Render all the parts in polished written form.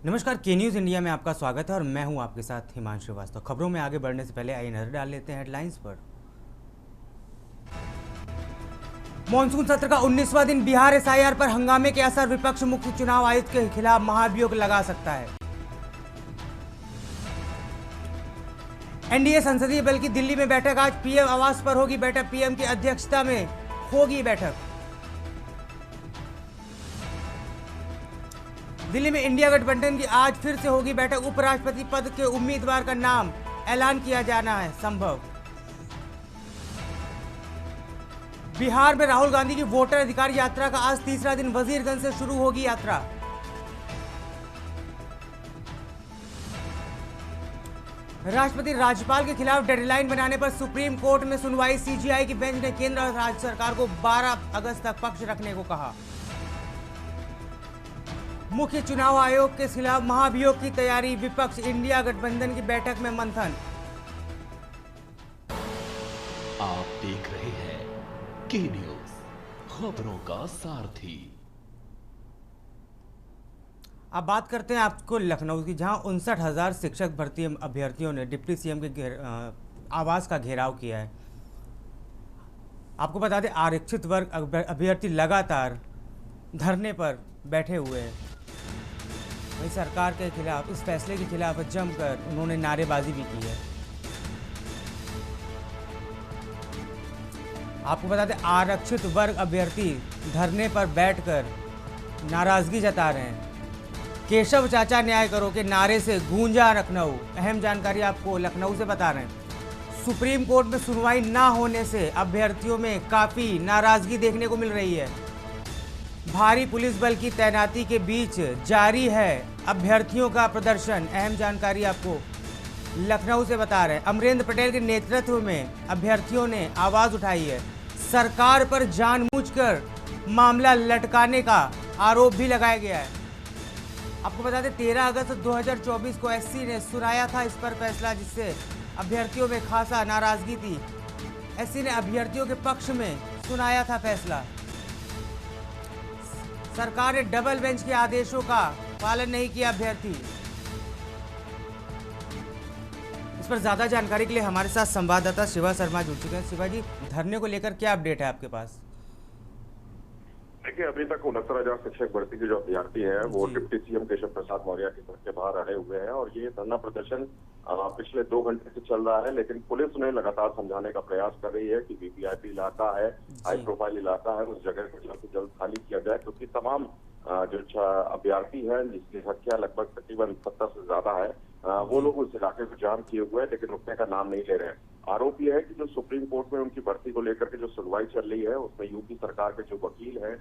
नमस्कार, के news India में आपका स्वागत है और मैं हूं आपके साथ हिमांशु श्रीवास्तव। खबरों में आगे बढ़ने से पहले आइए नजर डाल लेते हैं हेडलाइंस पर। मॉनसून सत्र का 19वां दिन, बिहार एसआईआर पर हंगामे के असर, विपक्ष मुख्य चुनाव आयुक्त के खिलाफ महाभियोग लगा सकता है। एनडीए संसदीय बल की दिल्ली में बैठक, आज पीएम आवास पर होगी बैठक, पीएम की अध्यक्षता में होगी बैठक। दिल्ली में इंडिया गठबंधन की आज फिर से होगी बैठक, उपराष्ट्रपति पद के उम्मीदवार का नाम ऐलान किया जाना है संभव। बिहार में राहुल गांधी की वोटर अधिकार यात्रा का आज तीसरा दिन, वजीरगंज से शुरू होगी यात्रा। राष्ट्रपति राज्यपाल के खिलाफ डेडलाइन बनाने पर सुप्रीम कोर्ट में सुनवाई, सीजीआई की बेंच ने केंद्र और राज्य सरकार को 12 अगस्त तक पक्ष रखने को कहा। मुख्य चुनाव आयोग के खिलाफ महाभियोग की तैयारी, विपक्ष इंडिया गठबंधन की बैठक में मंथन। आप देख रहे हैं के न्यूज, खबरों का सारथी। अब बात करते हैं आपको लखनऊ की, जहां 59,000 शिक्षक भर्ती अभ्यर्थियों ने डिप्टी सीएम के आवास का घेराव किया है। आपको बता दें, आरक्षित वर्ग अभ्यर्थी लगातार धरने पर बैठे हुए हैं। वहीं सरकार के खिलाफ, इस फैसले के खिलाफ जमकर उन्होंने नारेबाजी भी की है। आपको बता दें, आरक्षित वर्ग अभ्यर्थी धरने पर बैठकर नाराजगी जता रहे हैं। केशव चाचा न्याय करो के नारे से गूंजा लखनऊ। अहम जानकारी आपको लखनऊ से बता रहे हैं। सुप्रीम कोर्ट में सुनवाई ना होने से अभ्यर्थियों में काफ़ी नाराजगी देखने को मिल रही है। भारी पुलिस बल की तैनाती के बीच जारी है अभ्यर्थियों का प्रदर्शन। अहम जानकारी आपको लखनऊ से बता रहे हैं। अमरेंद्र पटेल के नेतृत्व में अभ्यर्थियों ने आवाज़ उठाई है। सरकार पर जानबूझकर मामला लटकाने का आरोप भी लगाया गया है। आपको बता दें, 13 अगस्त 2024 को एससी ने सुनाया था इस पर फैसला, जिससे अभ्यर्थियों में खासा नाराजगी थी। एससी ने अभ्यर्थियों के पक्ष में सुनाया था फैसला। सरकार ने डबल बेंच के आदेशों का पालन नहीं किया अभ्यर्थी। इस पर ज्यादा जानकारी के लिए हमारे साथ संवाददाता शिवा शर्मा जुड़ चुके हैं। शिवा जी, धरने को लेकर क्या अपडेट है आपके पास? देखिए, अभी तक 69,000 शिक्षक भर्ती के जो अभ्यर्थी हैं वो डिप्टी सीएम केशव प्रसाद मौर्य के घर के बाहर अड़े हुए हैं और ये धरना प्रदर्शन पिछले 2 घंटे से चल रहा है। लेकिन पुलिस उन्हें लगातार समझाने का प्रयास कर रही है कि वीवीआईपी इलाका है, हाई प्रोफाइल इलाका है, उस जगह को जल्द से जल्द खाली किया जाए, क्योंकि तमाम जो अभ्यर्थी हैं जिसकी संख्या लगभग तकरीबन 70 से ज्यादा है, वो लोग उस इलाके को जाम किए हुए हैं, लेकिन रुकने का नाम नहीं ले रहे हैं। आरोप यह है कि जो सुप्रीम कोर्ट में उनकी भर्ती को लेकर के जो सुनवाई चल रही है उसमें यूपी सरकार के जो वकील हैं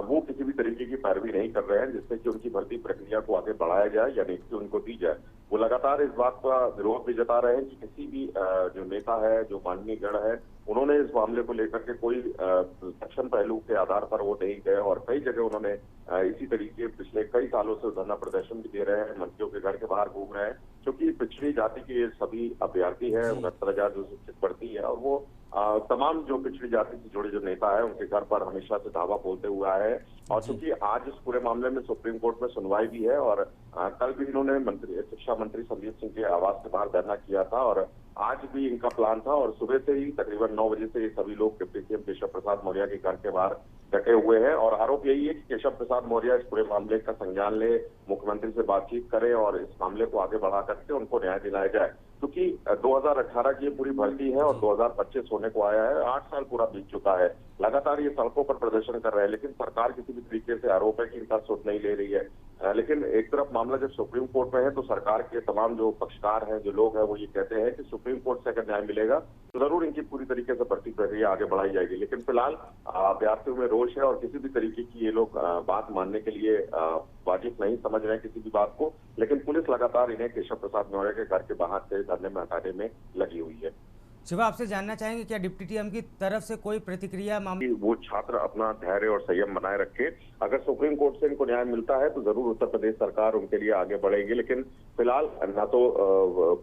वो किसी भी तरीके की पैरवी नहीं कर रहे हैं, जिससे कि उनकी भर्ती प्रक्रिया को आगे बढ़ाया जाए या नियुक्ति उनको दी जाए। वो लगातार इस बात का विरोध भी जता रहे हैं कि किसी भी जो नेता है, जो माननीय गण है, उन्होंने इस मामले को लेकर के कोई सक्षम पहलू के आधार पर वो नहीं गए और कई जगह उन्होंने इसी तरीके पिछले कई सालों से धरना प्रदर्शन भी दे रहे हैं, मंत्रियों के घर के बाहर घूम रहे हैं, क्योंकि पिछड़ी जाति के सभी अभ्यर्थी हैं, 69,000 जो शिक्षक भर्ती है, और वो तमाम जो पिछड़ी जाति से जुड़े जो नेता है उनके घर पर हमेशा से धावा बोलते हुए आए हैं। और चूंकि आज इस पूरे मामले में सुप्रीम कोर्ट में सुनवाई भी है और कल भी इन्होंने शिक्षा मंत्री संदीप सिंह के आवास के बाहर धरना किया था और आज भी इनका प्लान था और सुबह से ही तकरीबन 9 बजे से ये सभी लोग डिप्टी सीएम केशव प्रसाद मौर्य के घर के बाहर डटे हुए हैं और आरोप यही है कि केशव प्रसाद मौर्य इस पूरे मामले का संज्ञान ले, मुख्यमंत्री से बातचीत करे और इस मामले को आगे बढ़ा करके उनको न्याय दिलाया जाए, क्योंकि 2018 की पूरी भर्ती है और 2025 होने को आया है, 8 साल पूरा बीत चुका है। लगातार ये सड़कों पर प्रदर्शन कर रहे हैं, लेकिन सरकार किसी भी तरीके से आरोप है कि इनका सुध नहीं ले रही है। लेकिन एक तरफ मामला जब सुप्रीम कोर्ट में है तो सरकार के तमाम जो पक्षकार हैं, जो लोग हैं, वो ये कहते हैं कि सुप्रीम कोर्ट से अगर न्याय मिलेगा तो जरूर इनकी पूरी तरीके से भर्ती प्रक्रिया आगे बढ़ाई जाएगी। लेकिन फिलहाल अभ्यर्थियों में रोष है और किसी भी तरीके की ये लोग बात मानने के लिए वाजिब नहीं समझ रहे हैं किसी भी बात को। लेकिन पुलिस लगातार इन्हें केशव प्रसाद मौर्य के घर के बाहर से धरने में हटाने में लगी हुई है। शिवा, आपसे जानना चाहेंगे क्या डिप्टी टीएम की तरफ से कोई प्रतिक्रिया मामले? वो छात्र अपना धैर्य और संयम बनाए रखे। अगर सुप्रीम कोर्ट से इनको न्याय मिलता है तो जरूर उत्तर प्रदेश सरकार उनके लिए आगे बढ़ेगी, लेकिन फिलहाल ना तो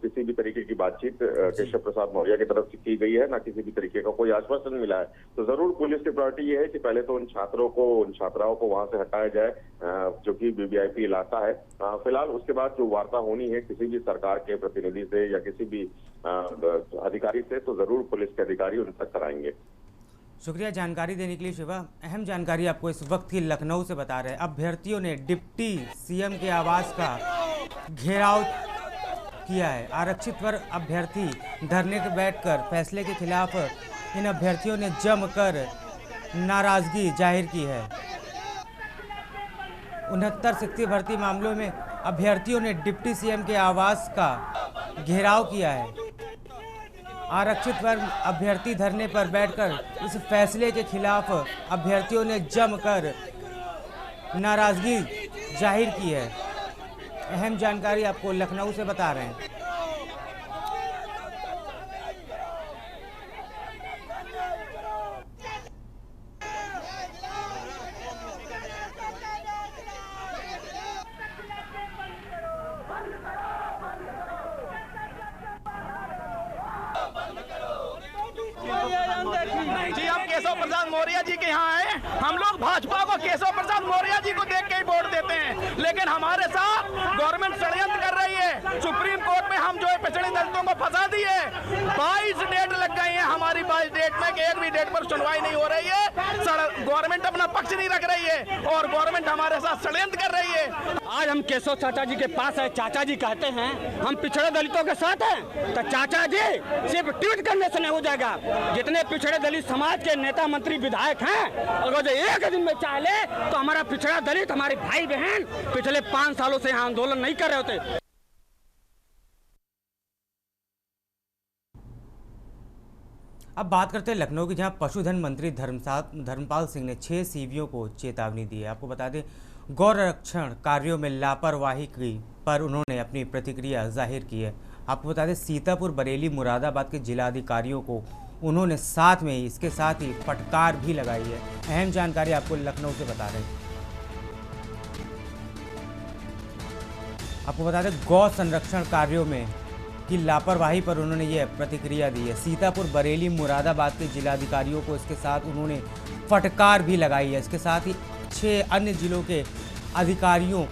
किसी भी तरीके की बातचीत केशव प्रसाद मौर्य की तरफ से की गई है, ना किसी भी तरीके का कोई आश्वासन मिला है। तो जरूर पुलिस की प्रायोरिटी ये है कि पहले तो उन छात्राओं को वहां से हटाया जाए, जो कि वीवीआईपी इलाका है। फिलहाल उसके बाद जो वार्ता होनी है किसी भी सरकार के प्रतिनिधि से या किसी भी अधिकारी से, तो जरूर पुलिस के अधिकारी उन तक कराएंगे। शुक्रिया जानकारी देने के लिए शिवा। अहम जानकारी आपको इस वक्त की लखनऊ से बता रहे हैं। अभ्यर्थियों ने डिप्टी सीएम के आवास का घेराव किया है। आरक्षित वर्ग अभ्यर्थी धरने पर बैठकर फैसले के खिलाफ इन अभ्यर्थियों ने जमकर नाराजगी जाहिर की है। 69 शिक्षक भर्ती मामलों में अभ्यर्थियों ने डिप्टी सीएम के आवास का घेराव किया है। आरक्षित वर्ग अभ्यर्थी धरने पर बैठकर इस फैसले के खिलाफ अभ्यर्थियों ने जमकर नाराजगी जाहिर की है। अहम जानकारी आपको लखनऊ से बता रहे हैं। जी, हम केशव प्रसाद मौर्य जी के यहाँ आए। हम लोग भाजपा को केशव प्रसाद मौर्य जी को देख के ही वोट देते हैं, लेकिन हमारे साथ गवर्नमेंट षड्यंत्र कर रही है। सुप्रीम कोर्ट में हम जो है पिछड़े दलितों को फंसा दिए। 22 डेट लग गई है हमारी, 22 डेट में एक भी डेट पर सुनवाई नहीं हो रही है। गवर्नमेंट अपना पक्ष नहीं रख रही है और गवर्नमेंट हमारे साथ षड्यंत्र कर रही है। आज हम केशव चाचा जी के पास है। चाचा जी कहते हैं हम पिछड़े दलितों के साथ हैं, तो चाचा जी सिर्फ ट्वीट करने से नहीं हो जाएगा। जितने पिछड़े दलित समाज के नेता मंत्री विधायक हैं, अगर जो एक दिन में चाह ले तो हमारा पिछड़ा दलित, हमारे भाई बहन पिछले 5 सालों से यहाँ आंदोलन नहीं कर रहे होते। अब बात करते हैं लखनऊ की, जहां पशुधन मंत्री धर्मपाल सिंह ने 6 सीवियों को चेतावनी दी है। आपको बता दें, गौरक्षण कार्यों में लापरवाही की पर उन्होंने अपनी प्रतिक्रिया जाहिर की है। आपको बता दें, सीतापुर, बरेली, मुरादाबाद के जिलाधिकारियों को उन्होंने साथ में ही इसके साथ ही फटकार भी लगाई है। अहम जानकारी आपको लखनऊ से बता रहे हैं। आपको बता दें, गौ संरक्षण कार्यों में की लापरवाही पर उन्होंने ये प्रतिक्रिया दी है। सीतापुर, बरेली, मुरादाबाद के जिलाधिकारियों को इसके साथ उन्होंने फटकार भी लगाई है। इसके साथ ही 6 अन्य जिलों के अधिकारियों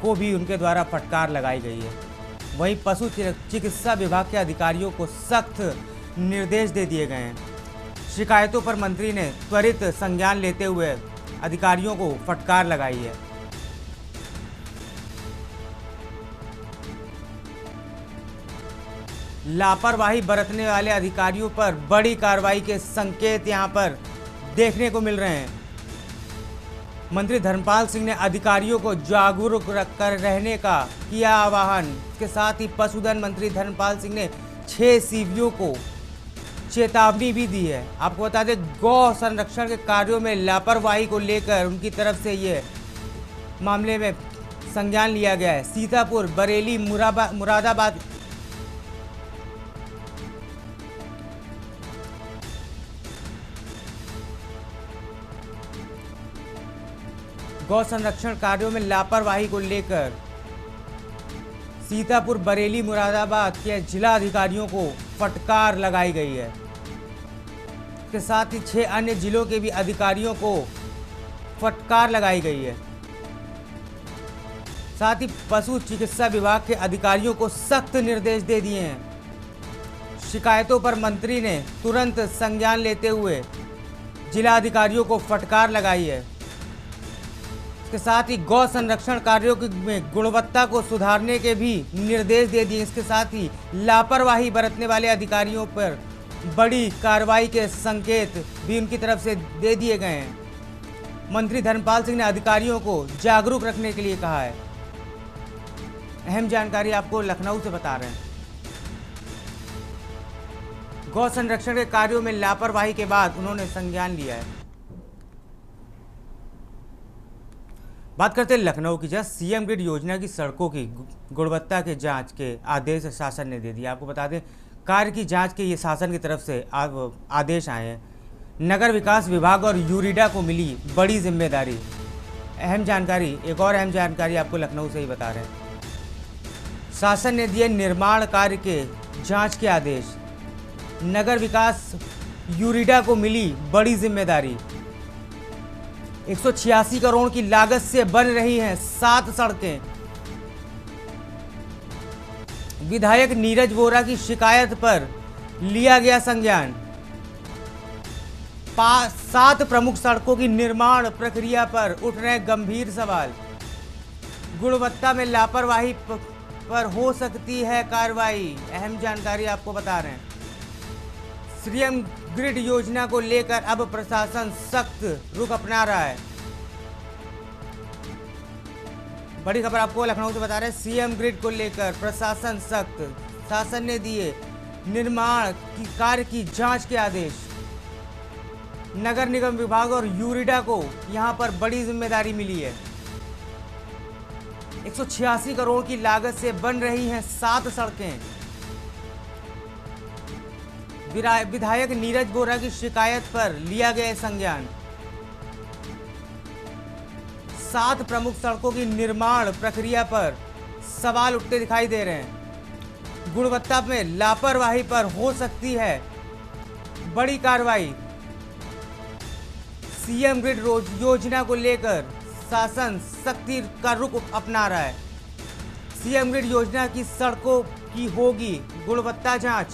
को भी उनके द्वारा फटकार लगाई गई है। वहीं पशु चिकित्सा विभाग के अधिकारियों को सख्त निर्देश दे दिए गए हैं। शिकायतों पर मंत्री ने त्वरित संज्ञान लेते हुए अधिकारियों को फटकार लगाई है। लापरवाही बरतने वाले अधिकारियों पर बड़ी कार्रवाई के संकेत यहां पर देखने को मिल रहे हैं। मंत्री धर्मपाल सिंह ने अधिकारियों को जागरूक कर रहने का किया आह्वान। इसके साथ ही पशुधन मंत्री धर्मपाल सिंह ने 6 सीवियों को चेतावनी भी दी है। आपको बता दें, गौ संरक्षण के कार्यों में लापरवाही को लेकर उनकी तरफ से ये मामले में संज्ञान लिया गया है। सीतापुर, बरेली, मुरादाबाद गौ संरक्षण कार्यों में लापरवाही को लेकर सीतापुर, बरेली, मुरादाबाद के जिला अधिकारियों को फटकार लगाई गई है। इसके साथ ही 6 अन्य जिलों के भी अधिकारियों को फटकार लगाई गई है। साथ ही पशु चिकित्सा विभाग के अधिकारियों को सख्त निर्देश दे दिए हैं। शिकायतों पर मंत्री ने तुरंत संज्ञान लेते हुए जिला अधिकारियों को फटकार लगाई है। इसके साथ ही गौ संरक्षण कार्यों में गुणवत्ता को सुधारने के भी निर्देश दे दिए। इसके साथ ही लापरवाही बरतने वाले अधिकारियों पर बड़ी कार्रवाई के संकेत भी उनकी तरफ से दे दिए गए हैं। मंत्री धर्मपाल सिंह ने अधिकारियों को जागरूक रखने के लिए कहा है। अहम जानकारी आपको लखनऊ से बता रहे हैं। गौ संरक्षण के कार्यों में लापरवाही के बाद उन्होंने संज्ञान लिया है। बात करते हैं लखनऊ की, जहां सीएम ग्रिड योजना की सड़कों की गुणवत्ता के जांच के आदेश शासन ने दे दिया। आपको बता दें, कार्य की जांच के ये शासन की तरफ से आदेश आए हैं। नगर विकास विभाग और यूरिडा को मिली बड़ी जिम्मेदारी। अहम जानकारी, एक और अहम जानकारी आपको लखनऊ से ही बता रहे हैं। शासन ने दिए निर्माण कार्य के जांच के आदेश। नगर विकास यूरिडा को मिली बड़ी जिम्मेदारी। 186 करोड़ की लागत से बन रही हैं 7 सड़कें। विधायक नीरज वोरा की शिकायत पर लिया गया संज्ञान। 7 प्रमुख सड़कों की निर्माण प्रक्रिया पर उठ रहे गंभीर सवाल। गुणवत्ता में लापरवाही पर हो सकती है कार्रवाई। अहम जानकारी आपको बता रहे हैं। सीएम ग्रिड योजना को लेकर अब प्रशासन सख्त रुख अपना रहा है। बड़ी खबर आपको लखनऊ से बता रहे हैं। सीएम ग्रिड को लेकर प्रशासन सख्त। शासन ने दिए निर्माण की कार्य की जांच के आदेश। नगर निगम विभाग और यूरिडा को यहां पर बड़ी जिम्मेदारी मिली है। 186 करोड़ की लागत से बन रही हैं 7 सड़कें। विधायक नीरज वोरा की शिकायत पर लिया गया संज्ञान। 7 प्रमुख सड़कों की निर्माण प्रक्रिया पर सवाल उठते दिखाई दे रहे हैं। गुणवत्ता में लापरवाही पर हो सकती है बड़ी कार्रवाई। सीएम ग्रिड योजना को लेकर शासन सख्ती का रुख अपना रहा है। सीएम ग्रिड योजना की सड़कों की होगी गुणवत्ता जांच।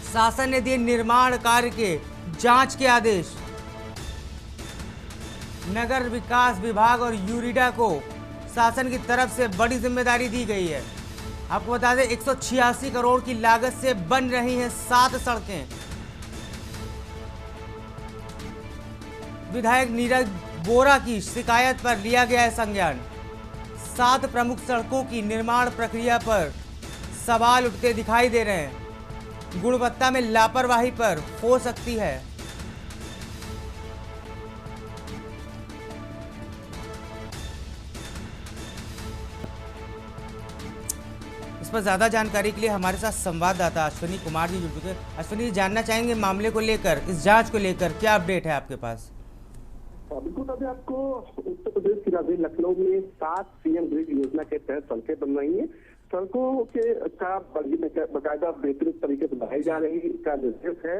शासन ने दिए निर्माण कार्य के जांच के आदेश। नगर विकास विभाग और यूरिडा को शासन की तरफ से बड़ी जिम्मेदारी दी गई है। आपको बता दें 186 करोड़ की लागत से बन रही हैं 7 सड़कें। विधायक नीरज वोरा की शिकायत पर लिया गया है संज्ञान। 7 प्रमुख सड़कों की निर्माण प्रक्रिया पर सवाल उठते दिखाई दे रहे हैं। गुणवत्ता में लापरवाही पर हो सकती है इस पर ज्यादा जानकारी के लिए हमारे साथ संवाददाता अश्विनी कुमार जी जुड़ चुके हैं। अश्विनी, जानना चाहेंगे मामले को लेकर, इस जांच को लेकर क्या अपडेट है आपके पास? बिल्कुल, अभी आपको उत्तर प्रदेश की राजधानी लखनऊ में 7 सीएम ग्रिड योजना के तहत सड़कें बन रही हैं। सड़कों के का बाकायदा बेहतरीन तरीके से बनाई जा रही का निर्देश है।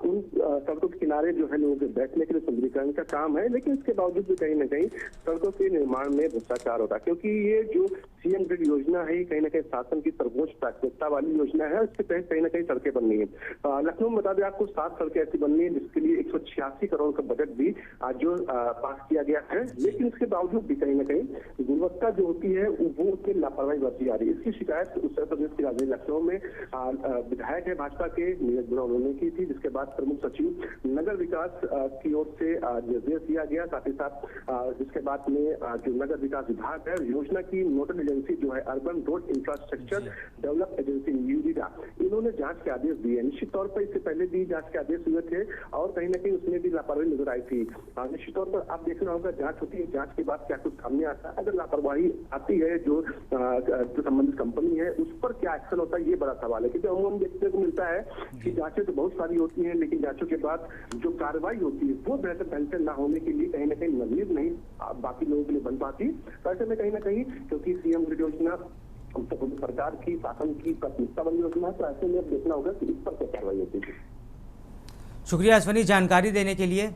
उन सड़कों के किनारे जो है लोगों के बैठने के लिए सुंदरीकरण का काम है, लेकिन इसके बावजूद भी कहीं न कहीं सड़कों के निर्माण में भ्रष्टाचार होता है, क्योंकि ये जो सीएम ग्रिड योजना है कहीं न कहीं शासन की सर्वोच्च प्राथमिकता वाली योजना है। इसके तहत कहीं न कहीं सड़कें बन रही है। लखनऊ में बता दें आपको 7 सड़कें ऐसी बननी है जिसके लिए 186 करोड़ का बजट भी जो पास किया गया है, लेकिन इसके बावजूद भी कहीं न कहीं गुणवत्ता जो होती है वो उसकी लापरवाही बरती जा रही है। इसकी शिकायत उत्तर प्रदेश की राजधानी लखनऊ में विधायक है भाजपा के नीरज वोरा उन्होंने की थी, जिसके बाद प्रमुख सचिव नगर विकास की ओर से निर्देश दिया गया। साथ ही साथ जिसके बाद में जो नगर विकास विभाग है, योजना की नोडल एजेंसी जो है urban road infrastructure develop agency यूरिडा, इन्होंने जांच के आदेश दिए। निश्चित तौर पर इससे पहले भी जांच के आदेश हुए थे और कहीं न कहीं उसमें भी लापरवाही नजर आई थी। निश्चित तौर पर आप देखना होगा जांच होती है, जांच के बाद क्या कुछ सामने आता है। अगर लापरवाही आती है जो संबंधित कंपनी है उस पर क्या एक्शन होता है, ये बड़ा सवाल है। क्योंकि हम देखने को मिलता है कि जांचें तो बहुत सारी होती हैं, लेकिन जांचों के बाद जो कार्रवाई होती है वो बेहतर ढंग से न होने के लिए कहीं न कहीं नजदीक नहीं बाकी लोगों के लिए बन पाती। तो ऐसे में कहीं न कहीं क्योंकि सीएम ग्रिड योजना सरकार की शासन की प्राथमिकता वाली योजना है, तो ऐसे में अब देखना होगा कि इस पर क्या कार्रवाई होती है। शुक्रिया अश्विनी जानकारी देने के लिए।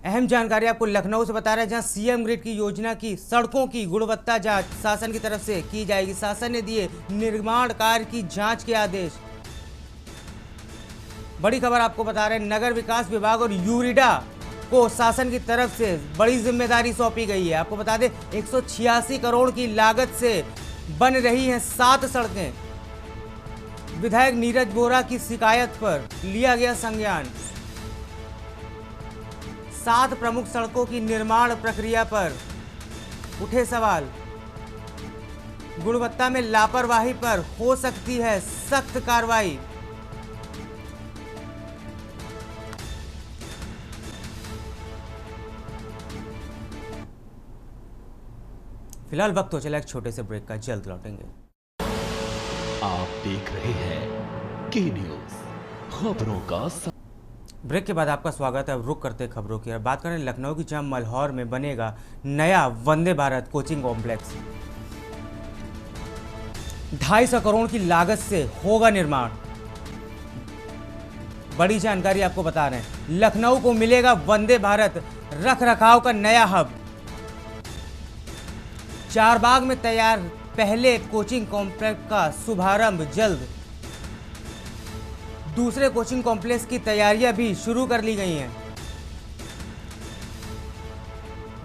अहम जानकारी आपको लखनऊ से बता रहे हैं, जहां सीएम ग्रिड की योजना की सड़कों की गुणवत्ता जांच शासन की तरफ से की जाएगी। शासन ने दिए निर्माण कार्य की जांच के आदेश। बड़ी खबर आपको बता रहे हैं, नगर विकास विभाग और यूरिडा को शासन की तरफ से बड़ी जिम्मेदारी सौंपी गई है। आपको बता दें 186 करोड़ की लागत से बन रही हैं 7 सड़कें। विधायक नीरज वोरा की शिकायत पर लिया गया संज्ञान। 7 प्रमुख सड़कों की निर्माण प्रक्रिया पर उठे सवाल। गुणवत्ता में लापरवाही पर हो सकती है सख्त कार्रवाई। फिलहाल वक्त हो चला एक छोटे से ब्रेक का, जल्द लौटेंगे। आप देख रहे हैं के न्यूज, खबरों का ब्रेक के बाद आपका स्वागत है। अब रुक करते खबरों की और बात करें लखनऊ की, जहां मल्हौर में बनेगा नया वंदे भारत कोचिंग कॉम्प्लेक्स। 250 करोड़ की लागत से होगा निर्माण। बड़ी जानकारी आपको बता रहे हैं, लखनऊ को मिलेगा वंदे भारत रख रखाव का नया हब। चारबाग में तैयार पहले कोचिंग कॉम्प्लेक्स का शुभारंभ जल्द। दूसरे कोचिंग कॉम्प्लेक्स की तैयारियां भी शुरू कर ली गई हैं।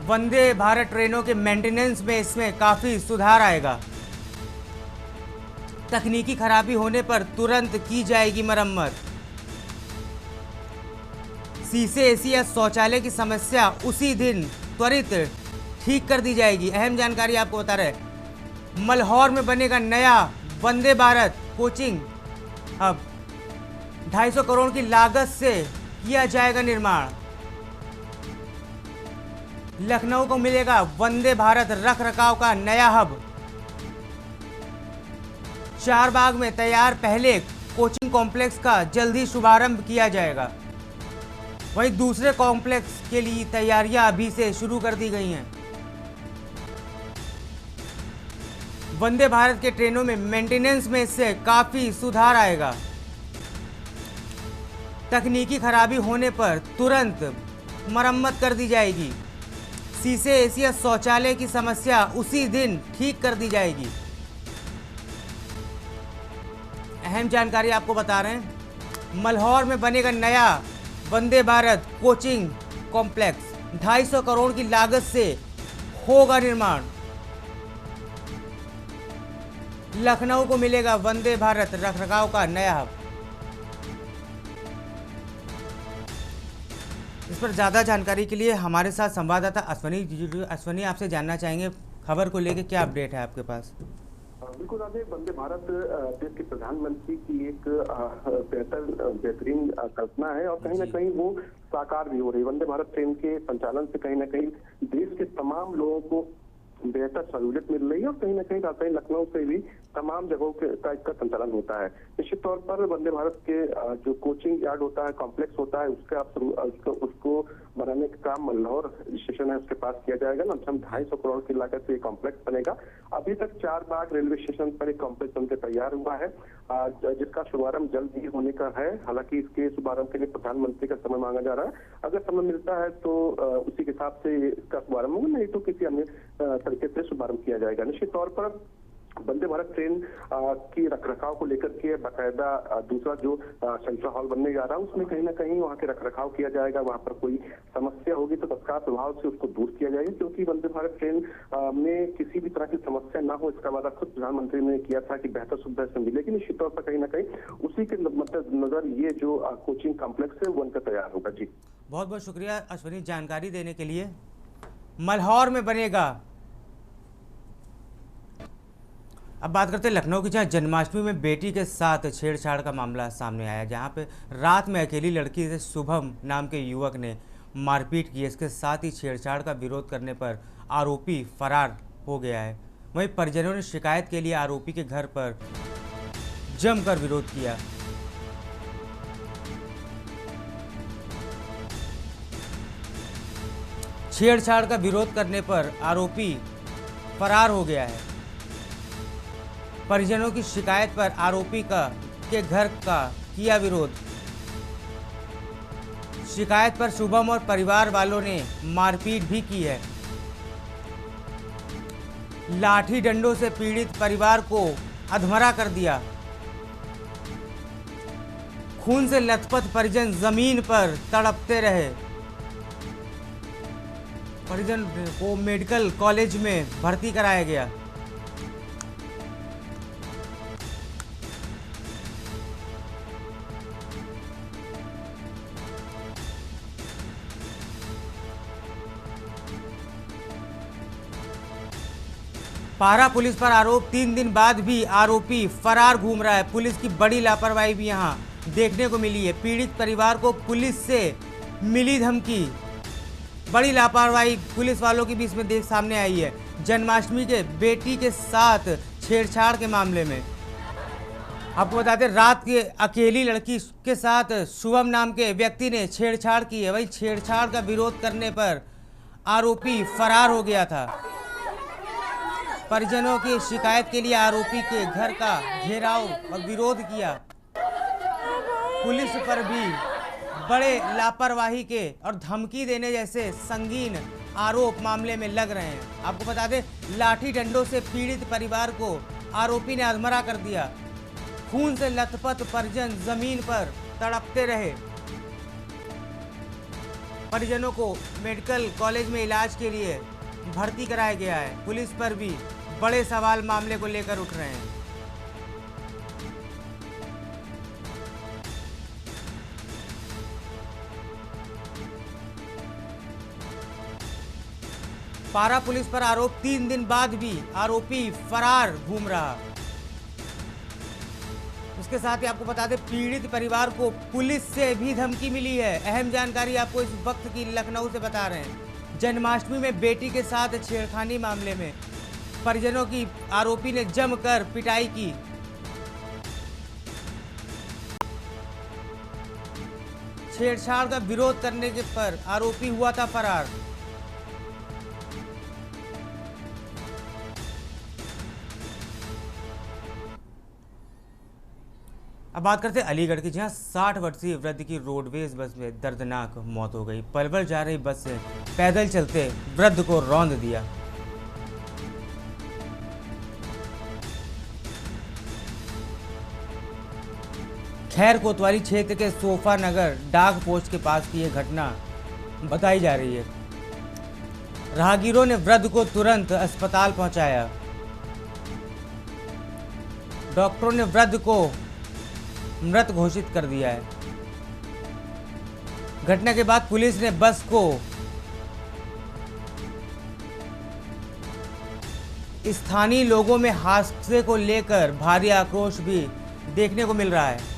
वंदे भारत ट्रेनों के मेंटेनेंस में इसमें काफी सुधार आएगा। तकनीकी खराबी होने पर तुरंत की जाएगी मरम्मत। शीशे, एसी या शौचालय की समस्या उसी दिन त्वरित ठीक कर दी जाएगी। अहम जानकारी आपको बता रहे, मल्हौर में बनेगा नया वंदे भारत कोचिंग हब। 250 करोड़ की लागत से किया जाएगा निर्माण। लखनऊ को मिलेगा वंदे भारत रख रखाव का नया हब। चारबाग में तैयार पहले कोचिंग कॉम्प्लेक्स का जल्द ही शुभारंभ किया जाएगा। वहीं दूसरे कॉम्प्लेक्स के लिए तैयारियां अभी से शुरू कर दी गई हैं। वंदे भारत के ट्रेनों में मेंटेनेंस में इससे काफी सुधार आएगा। तकनीकी खराबी होने पर तुरंत मरम्मत कर दी जाएगी। शीशे, एसी या शौचालय की समस्या उसी दिन ठीक कर दी जाएगी। अहम जानकारी आपको बता रहे हैं, मल्हौर में बनेगा नया वंदे भारत कोचिंग कॉम्प्लेक्स। 250 करोड़ की लागत से होगा निर्माण। लखनऊ को मिलेगा वंदे भारत रखरखाव का नया हब। इस पर ज़्यादा जानकारी के लिए हमारे साथ संवाददाता अश्वनी आपसे जानना चाहेंगे, खबर को लेकर क्या अपडेट है आपके पास? बिल्कुल राधे, वंदे भारत देश के प्रधानमंत्री की एक बेहतरीन कल्पना है और कहीं ना कहीं वो साकार भी हो रही है। वंदे भारत ट्रेन के संचालन से कहीं ना कहीं देश के तमाम लोगों को बेहतर सहूलियत मिल रही है और कहीं ना कहीं राजधानी लखनऊ से भी तमाम जगहों का इसका संचालन होता है। निश्चित तौर पर वंदे भारत के जो कोचिंग यार्ड होता है, कॉम्प्लेक्स होता है, उसको बनाने का काम मल्हौर स्टेशन है उसके पास किया जाएगा। लमसम 250 करोड़ की लागत से कॉम्प्लेक्स बनेगा। अभी तक चारबाग रेलवे स्टेशन पर एक कॉम्प्लेक्स बनकर तैयार हुआ है जिसका शुभारंभ जल्द ही होने का है। हालांकि इसके शुभारंभ के लिए प्रधानमंत्री का समय मांगा जा रहा है। अगर समय मिलता है तो उसी के हिसाब से इसका शुभारंभ होगा, नहीं तो किसी अन्य तरीके से शुभारंभ किया जाएगा। निश्चित तौर पर वंदे भारत ट्रेन की रखरखाव को लेकर के बाकायदा दूसरा जो सेंट्रल हॉल बनने जा रहा है उसमें कहीं ना कहीं वहाँ के रखरखाव किया जाएगा। वहाँ पर कोई समस्या होगी तो तत्काल प्रभाव से उसको दूर किया जाएगा, क्योंकि वंदे भारत ट्रेन में किसी भी तरह की समस्या ना हो इसका वादा खुद प्रधानमंत्री ने किया था कि बेहतर सुविधा इसमें मिलेगी। निश्चित तौर पर कहीं ना कहीं उसी के मद्देनजर ये जो कोचिंग कॉम्प्लेक्स है वो बनकर तैयार होगा। जी बहुत बहुत शुक्रिया अश्वनी जानकारी देने के लिए। मल्हौर में बनेगा। अब बात करते हैं लखनऊ की, जहां जन्माष्टमी में बेटी के साथ छेड़छाड़ का मामला सामने आया, जहां पे रात में अकेली लड़की से शुभम नाम के युवक ने मारपीट की। इसके साथ ही छेड़छाड़ का विरोध करने पर आरोपी फरार हो गया है। वहीं परिजनों ने शिकायत के लिए आरोपी के घर पर जमकर विरोध किया। छेड़छाड़ का विरोध करने पर आरोपी फरार हो गया है। परिजनों की शिकायत पर आरोपी के घर का किया विरोध। शिकायत पर शुभम और परिवार वालों ने मारपीट भी की है। लाठी डंडों से पीड़ित परिवार को अधमरा कर दिया। खून से लथपथ परिजन जमीन पर तड़पते रहे। परिजन को मेडिकल कॉलेज में भर्ती कराया गया। पारा पुलिस पर आरोप, 3 दिन बाद भी आरोपी फरार घूम रहा है। पुलिस की बड़ी लापरवाही भी यहां देखने को मिली है। पीड़ित परिवार को पुलिस से मिली धमकी। बड़ी लापरवाही पुलिस वालों की भी इसमें सामने आई है। जन्माष्टमी के बेटी के साथ छेड़छाड़ के मामले में आपको बता दें रात के अकेली लड़की के साथ शुभम नाम के व्यक्ति ने छेड़छाड़ की है। वही छेड़छाड़ का विरोध करने पर आरोपी फरार हो गया था। परिजनों की शिकायत के लिए आरोपी के घर का घेराव और विरोध किया। पुलिस पर भी बड़े लापरवाही के और धमकी देने जैसे संगीन आरोप मामले में लग रहे हैं। आपको बता दें लाठी डंडों से पीड़ित परिवार को आरोपी ने अधमरा कर दिया। खून से लथपथ परिजन जमीन पर तड़पते रहे। परिजनों को मेडिकल कॉलेज में इलाज के लिए भर्ती कराया गया है। पुलिस पर भी बड़े सवाल मामले को लेकर उठ रहे हैं। पारा पुलिस पर आरोप 3 दिन बाद भी आरोपी फरार घूम रहा। इसके साथ ही आपको बता दें पीड़ित परिवार को पुलिस से भी धमकी मिली है। अहम जानकारी आपको इस वक्त की लखनऊ से बता रहे हैं। जन्माष्टमी में बेटी के साथ छेड़खानी मामले में परिजनों की आरोपी ने जमकर पिटाई की। छेड़छाड़ का विरोध करने के पर आरोपी हुआ था फरार। अब बात करते हैं अलीगढ़ की, जहां 60 वर्षीय वृद्ध की रोडवेज बस में दर्दनाक मौत हो गई। पलवल जा रही बस से पैदल चलते वृद्ध को रौंद दिया। खैर कोतवाली क्षेत्र के सोफा नगर डाक पोस्ट के पास की यह घटना बताई जा रही है। राहगीरों ने वृद्ध को तुरंत अस्पताल पहुंचाया। डॉक्टरों ने वृद्ध को मृत घोषित कर दिया है। घटना के बाद पुलिस ने बस को स्थानीय लोगों में हादसे को लेकर भारी आक्रोश भी देखने को मिल रहा है।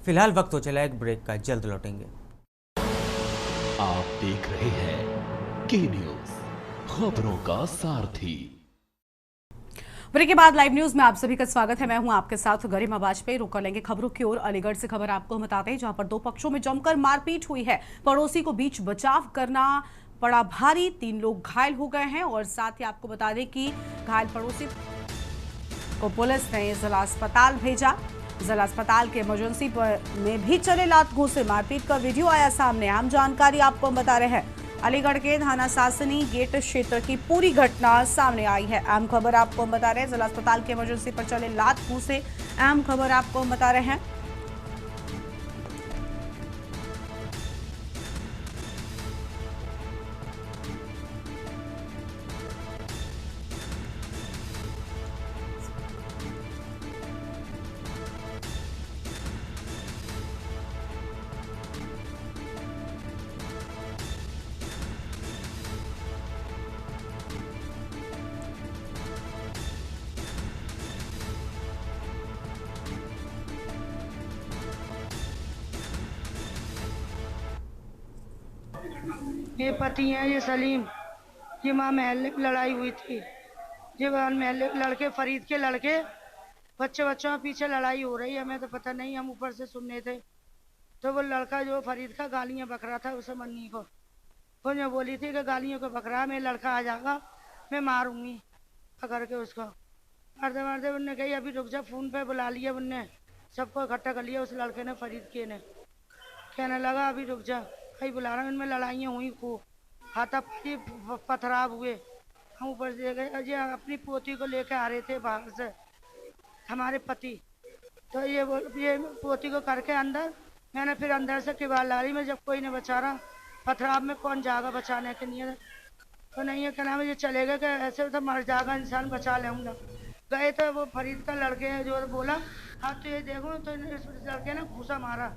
फिलहाल वक्त हो चला एक ब्रेक का, जल्द लौटेंगे। आप देख रहे हैं के न्यूज, खबरों का सारथी। ब्रेक के बाद लाइव न्यूज में आप सभी का स्वागत है। मैं हूं आपके साथ गरिमा वाजपेयी। रुक कर लेंगे खबरों की ओर। अलीगढ़ से खबर आपको हम बताते हैं, जहां पर 2 पक्षों में जमकर मारपीट हुई है। पड़ोसी को बीच बचाव करना पड़ा भारी। 3 लोग घायल हो गए हैं और साथ ही आपको बता दें कि घायल पड़ोसी को पुलिस ने जिला अस्पताल भेजा। जिला अस्पताल के इमरजेंसी में भी चले लात घूंसे मारपीट का वीडियो आया सामने। आम जानकारी आपको हम बता रहे हैं। अलीगढ़ के थाना सासनी गेट क्षेत्र की पूरी घटना सामने आई है। अहम खबर आपको हम बता रहे हैं। जिला अस्पताल के इमरजेंसी पर चले लात घूंसे, अहम खबर आपको हम बता रहे हैं। ये पति हैं, ये सलीम, ये माँ महल्ले में लड़ाई हुई थी। ये महल्ले लड़के, फरीद के लड़के, बच्चों पीछे लड़ाई हो रही है। हमें तो पता नहीं, हम ऊपर से सुनने थे। तो वो लड़का जो फरीद का गालियाँ बक रहा था उसे मन्नी को, वो जो बोली थी कि गालियों को बक रहा, मेरा लड़का आ जाएगा मैं मारूंगी पकड़ के उसको। मारते मारते उनने कही अभी रुक जा, फोन पे बुला लिया उनने, सबको इकट्ठा कर लिया। उस लड़के ने, फरीद के ने, कहने लगा अभी रुक जा, कहीं बुला रहा हूँ। इनमें लड़ाइयाँ हुई खूब, हाथापाई पथराव हुए। हम ऊपर से गए, अजय अपनी पोती को लेके आ रहे थे बाहर से हमारे पति। तो ये पोती को करके अंदर, मैंने फिर अंदर से किवाड़ लाई में, जब कोई नहीं बचा रहा, पथराव में कौन जाएगा बचाने के लिए। तो नहीं है, क्या नाम है, ये चले गए कि ऐसे तो मर जाएगा इंसान, बचा लेंगे। गए तो वो फरीद का लड़के हैं जो बोला हाँ तो ये देखो, तो इस लड़के ने घूसा मारा।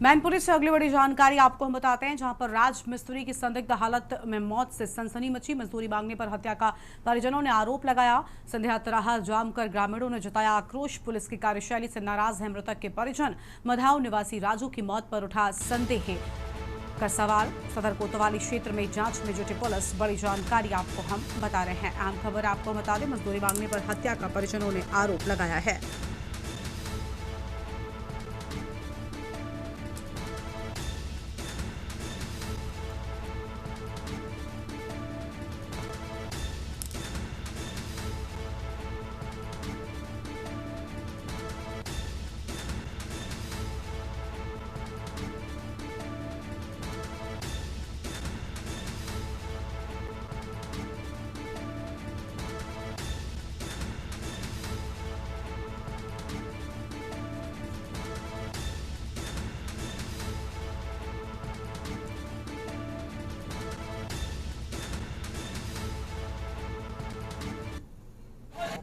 मैनपुरी से अगली बड़ी जानकारी आपको हम बताते हैं, जहां पर राज मिस्त्री की संदिग्ध हालत में मौत से सनसनी मची। मजदूरी मांगने पर हत्या का परिजनों ने आरोप लगाया। संध्या तराहा जाम कर ग्रामीणों ने जताया आक्रोश। पुलिस की कार्यशैली से नाराज है मृतक के परिजन। मधाऊ निवासी राजू की मौत पर उठा संदेह का सवाल। सदर कोतवाली क्षेत्र में जांच में जुटी पुलिस। बड़ी जानकारी आपको हम बता रहे हैं। आम खबर आपको बता दें, मजदूरी मांगने पर हत्या का परिजनों ने आरोप लगाया है।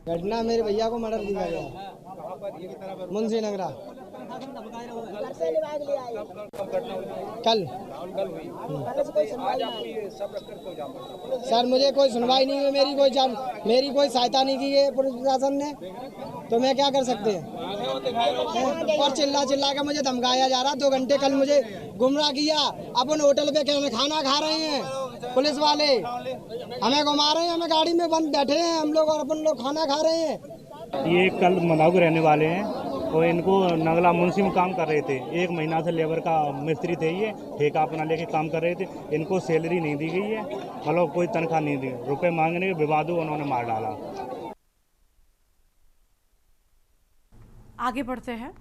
घटना मेरे भैया को मर्डर दिया गया मुंशी नगरा कल। सर मुझे कोई सुनवाई नहीं है, मेरी कोई सहायता नहीं की है पुलिस प्रशासन ने, तो मैं क्या कर सकते हैं। और चिल्ला के मुझे धमकाया जा रहा। 2 घंटे कल मुझे गुमराह किया। अपन होटल पे खाना खा रहे हैं, पुलिस वाले हमें घुमा रहे हैं, हमें गाड़ी में बंद बैठे हैं हम लोग और अपन लोग खाना खा रहे हैं। ये कल मनाऊ के रहने वाले हैं और इनको नगला मुंशी में काम कर रहे थे। 1 महीना से लेबर का मिस्त्री थे, ये ठेका अपना लेके काम कर रहे थे। इनको सैलरी नहीं दी गई है, मतलब कोई तनख्वाह नहीं दी। रुपए मांगने के विवाद उन्होंने मार डाला। आगे बढ़ते हैं।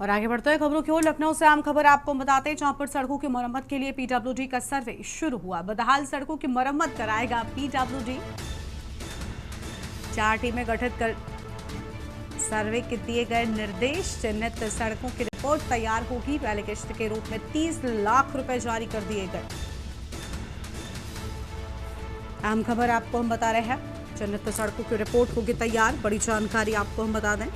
और आगे बढ़ते हैं खबरों की ओर। लखनऊ से आम खबर आपको बताते हैं, जहां पर सड़कों की मरम्मत के लिए पीडब्ल्यूडी का सर्वे शुरू हुआ। बदहाल सड़कों की मरम्मत कराएगा पीडब्ल्यूडी। 4 टीमें गठित कर सर्वे के दिए गए निर्देश। चिन्हित सड़कों की रिपोर्ट तैयार होगी। पहले किश्त के रूप में 30 लाख रुपए जारी कर दिए गए। आम खबर आपको हम बता रहे हैं, चिन्हित सड़कों की रिपोर्ट होगी तैयार। बड़ी जानकारी आपको हम बता दें।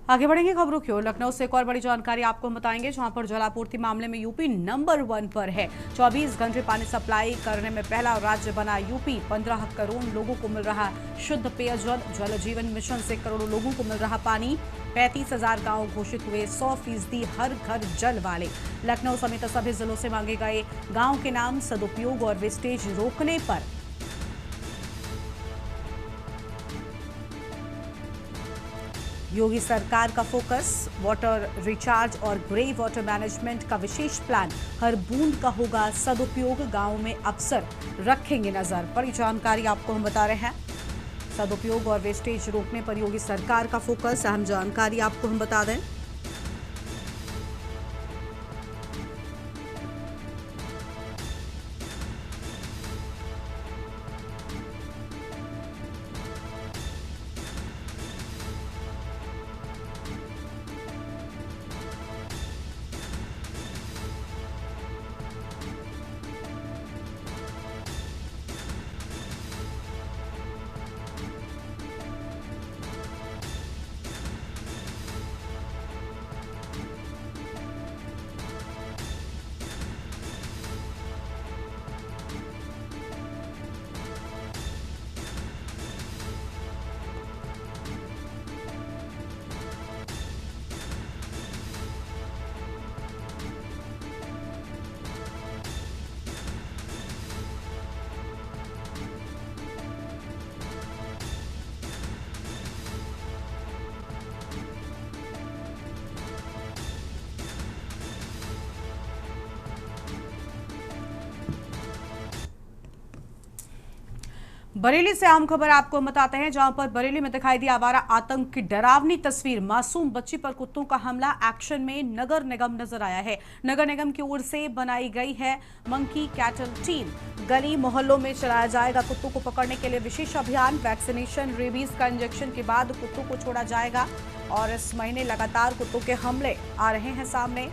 आगे बढ़ेंगे खबरों की ओर। लखनऊ से एक और बड़ी जानकारी आपको हम बताएंगे, जहां पर जलापूर्ति मामले में यूपी नंबर 1 पर है। 24 घंटे पानी सप्लाई करने में पहला राज्य बना यूपी। 15 करोड़ लोगों को मिल रहा शुद्ध पेयजल। जल जीवन मिशन से करोड़ों लोगों को मिल रहा पानी। 35,000 गांव घोषित हुए 100% हर घर जल वाले। लखनऊ समेत सभी जिलों से मांगे गए गाँव के नाम। सदुपयोग और वेस्टेज रोकने पर योगी सरकार का फोकस। वाटर रिचार्ज और ग्रे वाटर मैनेजमेंट का विशेष प्लान। हर बूंद का होगा सदुपयोग। गांव में अफसर रखेंगे नजर। बड़ी जानकारी आपको हम बता रहे हैं। सदुपयोग और वेस्टेज रोकने पर योगी सरकार का फोकस। अहम जानकारी आपको हम बता दें। बरेली से अहम खबर आपको बताते हैं, जहां पर बरेली में दिखाई दी आवारा आतंक की डरावनी तस्वीर। मासूम बच्ची पर कुत्तों का हमला। एक्शन में नगर निगम नजर आया है। नगर निगम की ओर से बनाई गई है मंकी कैटल टीम। गली मोहल्लों में चलाया जाएगा कुत्तों को पकड़ने के लिए विशेष अभियान। वैक्सीनेशन, रेबीज का इंजेक्शन के बाद कुत्तों को छोड़ा जाएगा। और इस महीने लगातार कुत्तों के हमले आ रहे हैं सामने।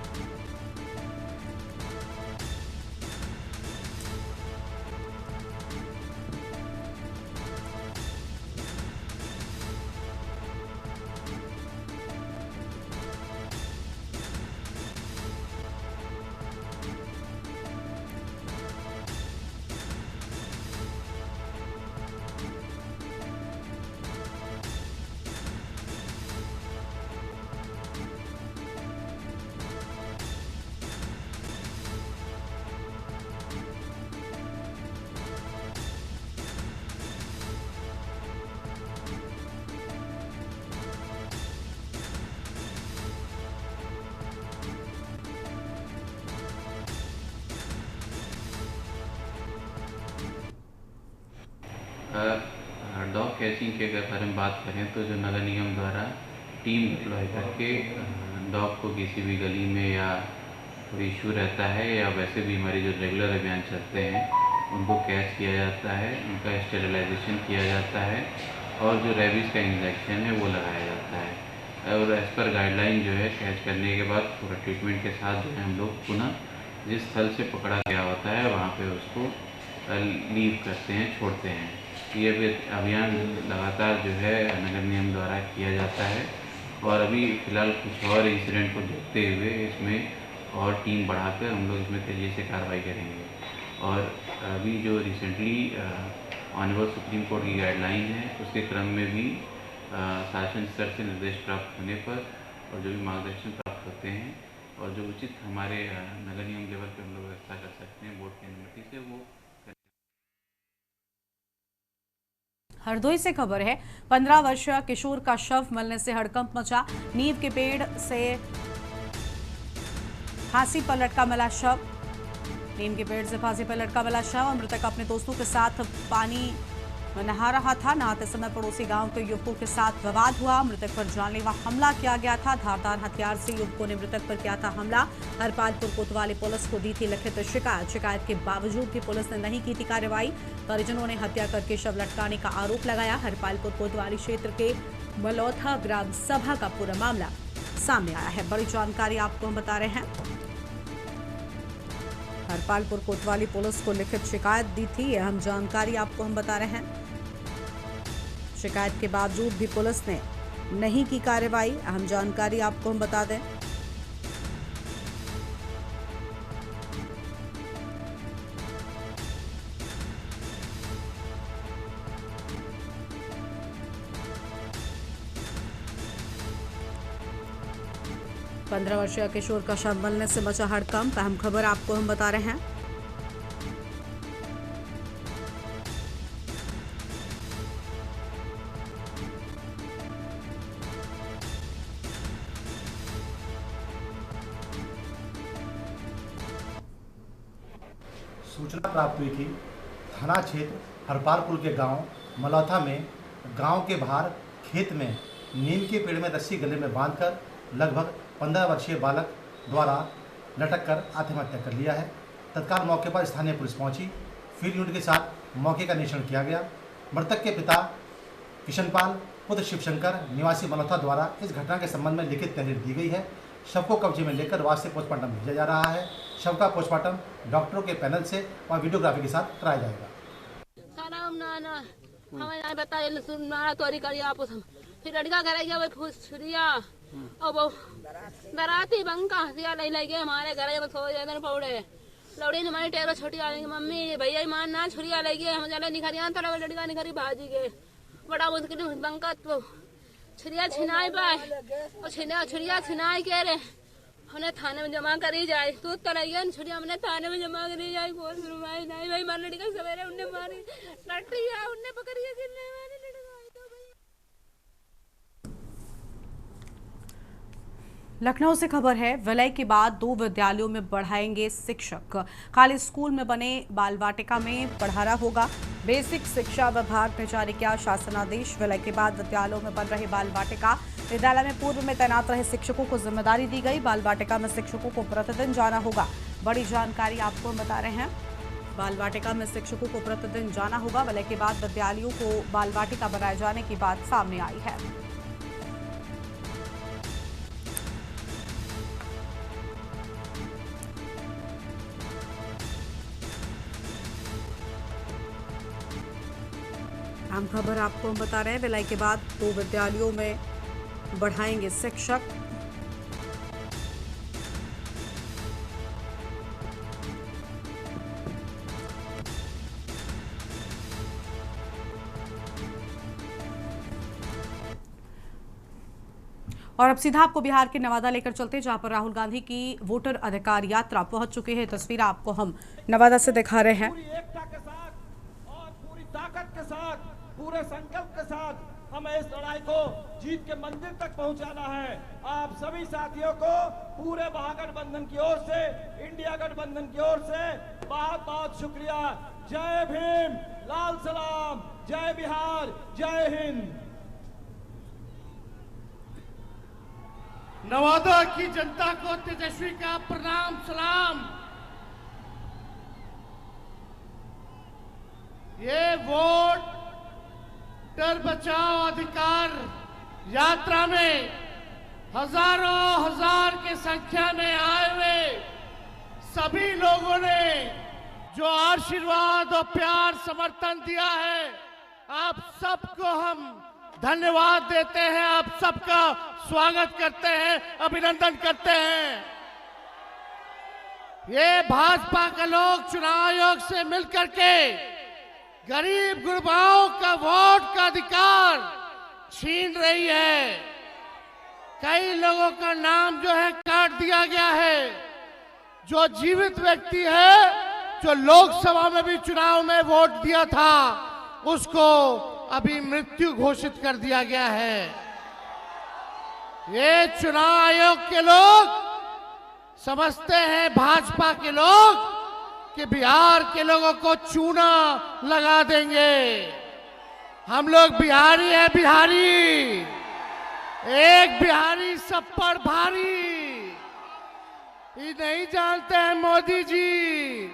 डॉग कैचिंग के अगर बारे में बात करें तो जो नगर निगम द्वारा टीम डिप्लॉय करके डॉग को किसी भी गली में या कोई इशू रहता है या वैसे भी हमारे जो रेगुलर अभियान चलते हैं उनको कैच किया जाता है, उनका स्टेरिलाइजेशन किया जाता है और जो रेबीज़ का इंजेक्शन है वो लगाया जाता है। और एज़ पर गाइडलाइन जो है कैच करने के बाद पूरा ट्रीटमेंट के साथ जो है हम लोग पुनः जिस स्थल से पकड़ा गया होता है वहाँ पे उसको लीव करते हैं, छोड़ते हैं। ये भी अभियान लगातार जो है नगर निगम द्वारा किया जाता है और अभी फ़िलहाल कुछ और इंसिडेंट को देखते हुए इसमें और टीम बढ़ाकर हम लोग इसमें तेज़ी से कार्रवाई करेंगे। और अभी जो रिसेंटली ऑनरेबल सुप्रीम कोर्ट की गाइडलाइन है उसके क्रम में भी शासन स्तर से निर्देश प्राप्त होने पर और जो भी मार्गदर्शन प्राप्त होते हैं और जो उचित हमारे नगर निगम लेवल पर हम लोग व्यवस्था कर सकते हैं बोर्ड की अनुमति से वो। हरदोई से खबर है, 15 वर्षीय किशोर का शव मिलने से हड़कंप मचा। नीम के पेड़ से फांसी पर लटका मिला शव। नीम के पेड़ से फांसी पर लटका मिला शव। मृतक अपने दोस्तों के साथ पानी में नहा रहा था। नहाते समय पड़ोसी गांव के युवकों के साथ विवाद हुआ। मृतक पर जानलेवा हमला किया गया था। धारदार हथियार से युवकों ने मृतक पर किया था हमला। हरपालपुर कोतवाली पुलिस को दी थी लिखित शिकायत के बावजूद भी पुलिस ने नहीं की थी कार्रवाई। परिजनों ने हत्या करके शव लटकाने का आरोप लगाया। हरपालपुर कोतवाली क्षेत्र के मलौथा ग्राम सभा का पूरा मामला सामने आया है। बड़ी जानकारी आपको हम बता रहे हैं। हरपालपुर कोतवाली पुलिस को लिखित शिकायत दी थी, अहम जानकारी आपको हम बता रहे हैं। शिकायत के बावजूद भी पुलिस ने नहीं की कार्रवाई, अहम जानकारी आपको हम बता दें। पंद्रह वर्षीय किशोर का शव मिलने से मचा हड़कंप, अहम खबर आपको हम बता रहे हैं। सूचना प्राप्त हुई थी थाना क्षेत्र हरपालपुर के गांव मलौथा में गांव के बाहर खेत में नीम के पेड़ में रस्सी गले में बांधकर लगभग 15 वर्षीय बालक द्वारा लटक कर आत्महत्या कर लिया है। तत्काल मौके पर स्थानीय पुलिस पहुंची। फील्ड यूनिट के साथ मौके का निरीक्षण किया गया। मृतक के पिता किशनपाल पुत्र शिवशंकर निवासी मलौथा द्वारा इस घटना के संबंध में लिखित तहरीर दी गई है। शव को कब्जे में लेकर वास्ते पोस्टमार्टम भेजा जा रहा है। शव का पोस्टमार्टम डॉक्टरों के पैनल से और वीडियोग्राफी के साथ कराया जाएगा। हमें बताइए सुनना तोरी करिए आप फिर लड़का करेगा वो फुसरिया और वो दराती बंका हसिया ले लेके हमारे घर में सो जाते पौड़े लौड़ी ने हमारी टेरो छोटी आ गई मम्मी भैया मान ना छुरिया लेके हम चले निखरिया तो लड़का निखरी भाजी के बड़ा मुश्किल बंका तो छुरिया छिनाई पाए और छुरिया छिनाई के रे हमने थाने में जमा करी जाए तो तरैया छुरिया हमने थाने में जमा करी जाए कोई सुनवाई नहीं भाई मार लड़का सवेरे उन्हें मारी लटिया उन्हें पकड़िए किन्ने मारी लड़का। लखनऊ से खबर है, विलय के बाद 2 विद्यालयों में बढ़ाएंगे शिक्षक। खाली स्कूल में बने बाल वाटिका में पढ़ाना होगा। बेसिक शिक्षा विभाग ने जारी किया शासनादेश। विलय के बाद विद्यालयों में बन रहे बाल वाटिका, विद्यालय में पूर्व में तैनात रहे शिक्षकों को जिम्मेदारी दी गई। बाल वाटिका में शिक्षकों को प्रतिदिन जाना होगा। बड़ी जानकारी आपको बता रहे हैं, बाल वाटिका में शिक्षकों को प्रतिदिन जाना होगा। विलय के बाद विद्यालयों को बाल वाटिका बनाए जाने की बात सामने आई है। आम खबर आपको हम बता रहे हैं, विलय के बाद 2 विद्यालयों में बढ़ाएंगे शिक्षक। और अब सीधा आपको बिहार के नवादा लेकर चलते हैं, जहां पर राहुल गांधी की वोटर अधिकार यात्रा पहुंच चुकी है। तस्वीर आपको हम नवादा से दिखा रहे हैं। पूरी एकता के साथ और पूरी ताकत के साथ, पूरे संकल्प के साथ हमें इस लड़ाई को जीत के मंदिर तक पहुंचाना है। आप सभी साथियों को पूरे महागठबंधन की ओर से, इंडिया गठबंधन की ओर से बहुत बहुत शुक्रिया। जय भीम, लाल सलाम, जय बिहार, जय हिंद। नवादा की जनता को तेजस्वी का प्रणाम सलाम। ये वोटर बचाओ अधिकार यात्रा में हजारों हजार की संख्या में आए हुए सभी लोगों ने जो आशीर्वाद और प्यार समर्थन दिया है, आप सबको हम धन्यवाद देते हैं। आप सबका स्वागत करते हैं, अभिनंदन करते हैं। ये भाजपा के लोग चुनाव आयोग से मिलकर के गरीब गुरबाओं का वोट का अधिकार छीन रही है। कई लोगों का नाम जो है काट दिया गया है। जो जीवित व्यक्ति है, जो लोकसभा में भी चुनाव में वोट दिया था, उसको अभी मृत्यु घोषित कर दिया गया है। ये चुनाव आयोग के लोग समझते हैं, भाजपा के लोग, कि बिहार के लोगों को चूना लगा देंगे। हम लोग बिहारी हैं, बिहारी। एक बिहारी सब पर भारी। ये नहीं जानते हैं मोदी जी,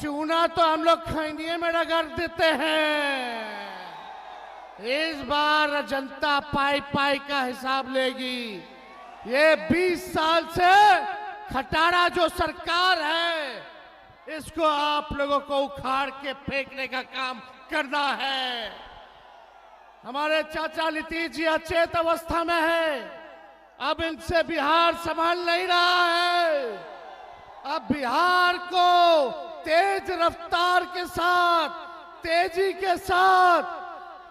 चूना तो हम लोग खैनिये में रगड़ देते हैं। इस बार जनता पाई पाई का हिसाब लेगी। ये 20 साल से खटारा जो सरकार है, इसको आप लोगों को उखाड़ के फेंकने का काम करना है। हमारे चाचा नीतीश जी अचेत अवस्था में है। अब इनसे बिहार संभाल नहीं रहा है। अब बिहार को तेज रफ्तार के साथ, तेजी के साथ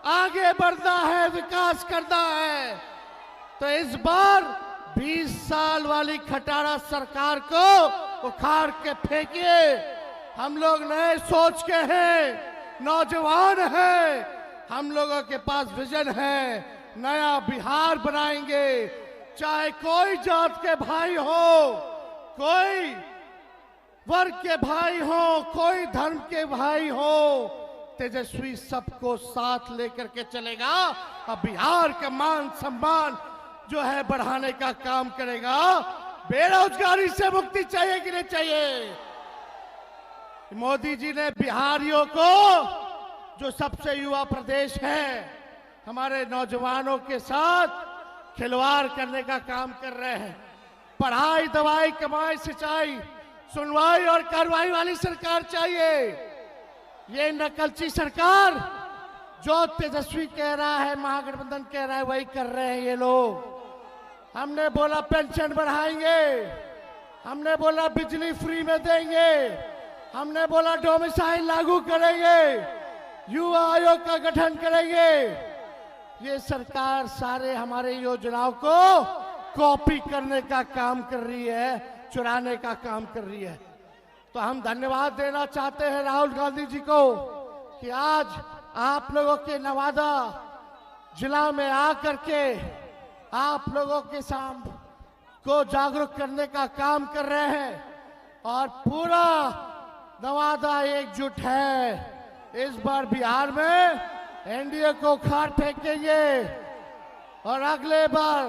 आगे बढ़ना है, विकास करना है। तो इस बार 20 साल वाली खटारा सरकार को उखाड़ के फेंकिए। हम लोग नए सोच के हैं, नौजवान हैं। हम लोगों के पास विजन है, नया बिहार बनाएंगे। चाहे कोई जात के भाई हो, कोई वर्ग के भाई हो, कोई धर्म के भाई हो, तेजस्वी सबको साथ लेकर के चलेगा। अब बिहार का मान सम्मान जो है बढ़ाने का काम करेगा। बेरोजगारी से मुक्ति चाहिए कि नहीं चाहिए? मोदी जी ने बिहारियों को, जो सबसे युवा प्रदेश है, हमारे नौजवानों के साथ खिलवाड़ करने का काम कर रहे हैं। पढ़ाई, दवाई, कमाई, सिंचाई, सुनवाई और कार्रवाई वाली सरकार चाहिए। ये नकलची सरकार जो तेजस्वी कह रहा है, महागठबंधन कह रहा है, वही कर रहे हैं ये लोग। हमने बोला पेंशन बढ़ाएंगे, हमने बोला बिजली फ्री में देंगे, हमने बोला डोमिसाइल लागू करेंगे, युवा आयोग का गठन करेंगे। ये सरकार सारे हमारे योजनाओं को कॉपी करने का काम कर रही है, चुराने का काम कर रही है। तो हम धन्यवाद देना चाहते हैं राहुल गांधी जी को कि आज आप लोगों के नवादा जिला में आकर के आप लोगों के सामने को जागरूक करने का काम कर रहे हैं और पूरा नवादा एकजुट है। इस बार बिहार में एनडीए को उखाड़ फेंकेंगे और अगले बार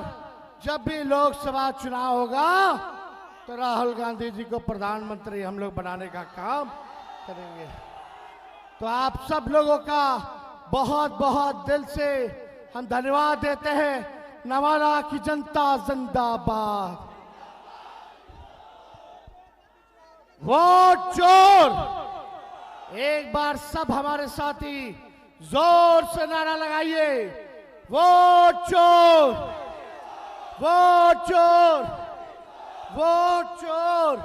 जब भी लोकसभा चुनाव होगा तो राहुल गांधी जी को प्रधानमंत्री हम लोग बनाने का काम करेंगे। तो आप सब लोगों का बहुत बहुत दिल से हम धन्यवाद देते हैं। नवादा की जनता जिंदाबाद। वोट चोर। एक बार सब हमारे साथी जोर से नारा लगाइए, वोट चोर, वोट चोर, वोट चोर।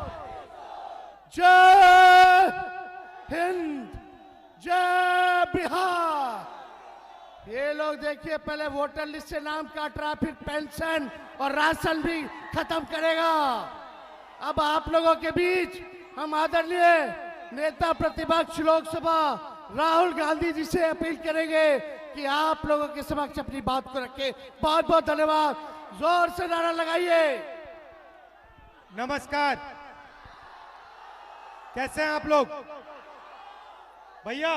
जय हिंद, जय बिहार। ये लोग देखिए पहले वोटर लिस्ट से नाम काट रहा, फिर पेंशन और राशन भी खत्म करेगा। अब आप लोगों के बीच हम आदरणीय नेता प्रतिपक्ष लोकसभा राहुल गांधी जी से अपील करेंगे कि आप लोगों के समक्ष अपनी बात को रखें। बहुत बहुत धन्यवाद। जोर से नारा लगाइए। नमस्कार, कैसे हैं आप लोग? भैया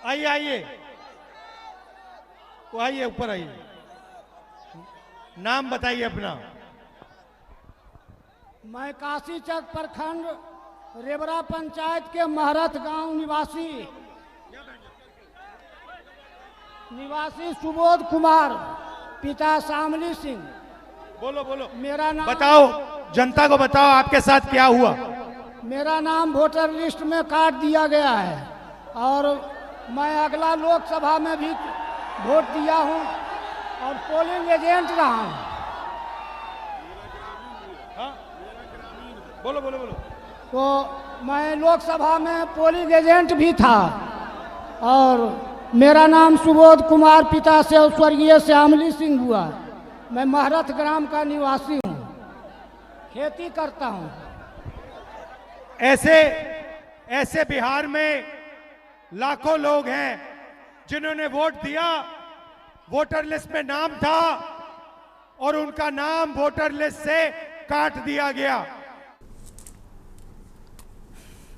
आइए आइए, वो आइए, ऊपर आइए। नाम बताइए अपना। मैं काशीचक प्रखंड रेबरा पंचायत के महरत गांव निवासी सुबोध कुमार, पिता शामली सिंह। बोलो बोलो। मेरा नाम बताओ, जनता को बताओ आपके साथ क्या हुआ। मेरा नाम वोटर लिस्ट में काट दिया गया है और मैं अगला लोकसभा में भी वोट दिया हूं और पोलिंग एजेंट रहा हूं। बोलो बोलो बोलो। तो मैं लोकसभा में पोलिंग एजेंट भी था और मेरा नाम सुबोध कुमार, पिता से स्वर्गीय श्यामली सिंह हुआ। मैं महरत ग्राम का निवासी हूँ, खेती करता हूँ। ऐसे बिहार में लाखों लोग हैं जिन्होंने वोट दिया, वोटर लिस्ट में नाम था और उनका नाम वोटर लिस्ट से काट दिया गया।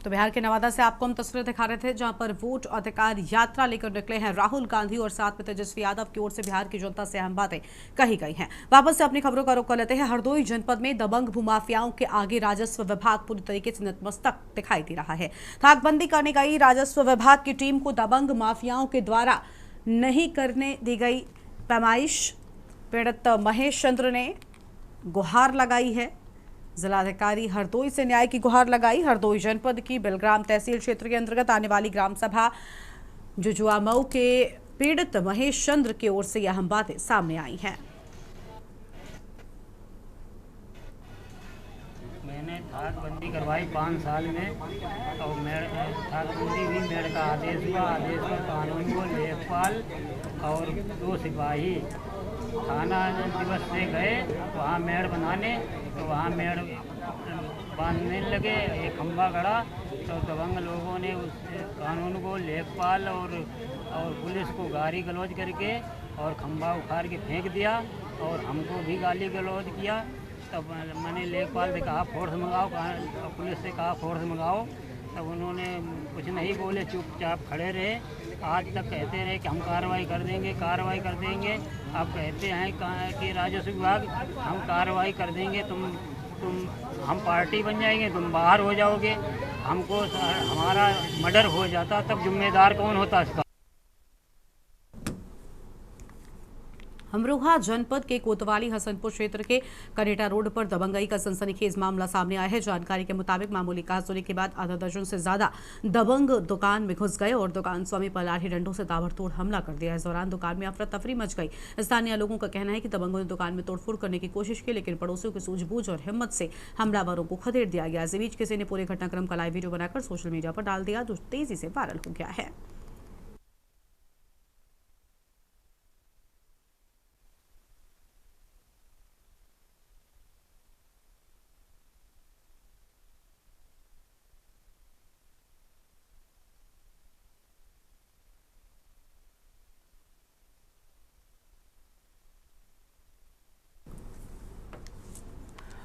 तो बिहार के नवादा से आपको हम तस्वीरें दिखा रहे थे जहां पर वोट अधिकार यात्रा लेकर निकले हैं राहुल गांधी और साथ में तेजस्वी यादव की ओर से बिहार की जनता से अहम बातें कही गई हैं। वापस से अपनी खबरों का रुख कर लेते हैं। हरदोई जनपद में दबंग भूमाफियाओं के आगे राजस्व विभाग पूरी तरीके से नतमस्तक दिखाई दे रहा है। थाकबंदी करने गई राजस्व विभाग की टीम को दबंग माफियाओं के द्वारा नहीं करने दी गई पैमाइश। पीड़ित महेश चंद्र ने गुहार लगाई है। जिलाधिकारी हरदोई से न्याय की गुहार लगाई। हरदोई जनपद की बिलग्राम तहसील क्षेत्र के अंतर्गत आने वाली ग्राम सभा जुजुआमऊ के पीड़ित महेश चंद्र की ओर से यह अहम बातें सामने आई हैं। मैंने थाकबंदी करवाई 5 साल में और थाकबंदी हुई, मेयर का आदेश हुआ। आदेश में कानून को लेखपाल और 2 सिपाही थाना दिवस से गए वहाँ मेड़ बनाने, तो वहाँ मेड़ बांधने लगे। एक खंभा गड़ा तो दबंग लोगों ने उस कानून को लेखपाल और पुलिस को गाली गलौज करके और खंभा उखाड़ के फेंक दिया और हमको भी गाली गलौज किया। तब मैंने लेखपाल से कहा फोर्स मंगाओ, पुलिस से कहा फोर्स मंगाओ। तब उन्होंने कुछ नहीं बोले, चुपचाप खड़े रहे। आज तक कहते रहे कि हम कार्रवाई कर देंगे, कार्रवाई कर देंगे। अब कहते हैं कि राजस्व विभाग हम कार्रवाई कर देंगे, हम पार्टी बन जाएंगे, तुम बाहर हो जाओगे। हमको हमारा मर्डर हो जाता तब जिम्मेदार कौन होता इसका? अमरोहा जनपद के कोतवाली हसनपुर क्षेत्र के कनेटा रोड पर दबंगई का सनसनीखेज मामला सामने आया है। जानकारी के मुताबिक मामूली कहा सुनी के बाद आधा दर्जन से ज्यादा दबंग दुकान में घुस गए और दुकान स्वामी पर लाठी डंडों से ताबड़तोड़ हमला कर दिया। इस दौरान दुकान में अफरा तफरी मच गई। स्थानीय लोगों का कहना है कि दबंगों ने दुकान में तोड़फोड़ करने की कोशिश की, लेकिन पड़ोसियों की सूझबूझ और हिम्मत से हमलावरों को खदेड़ दिया गया। इस बीच किसी ने पूरे घटनाक्रम का लाइव वीडियो बनाकर सोशल मीडिया पर डाल दिया, जो तेजी से वायरल हो गया है।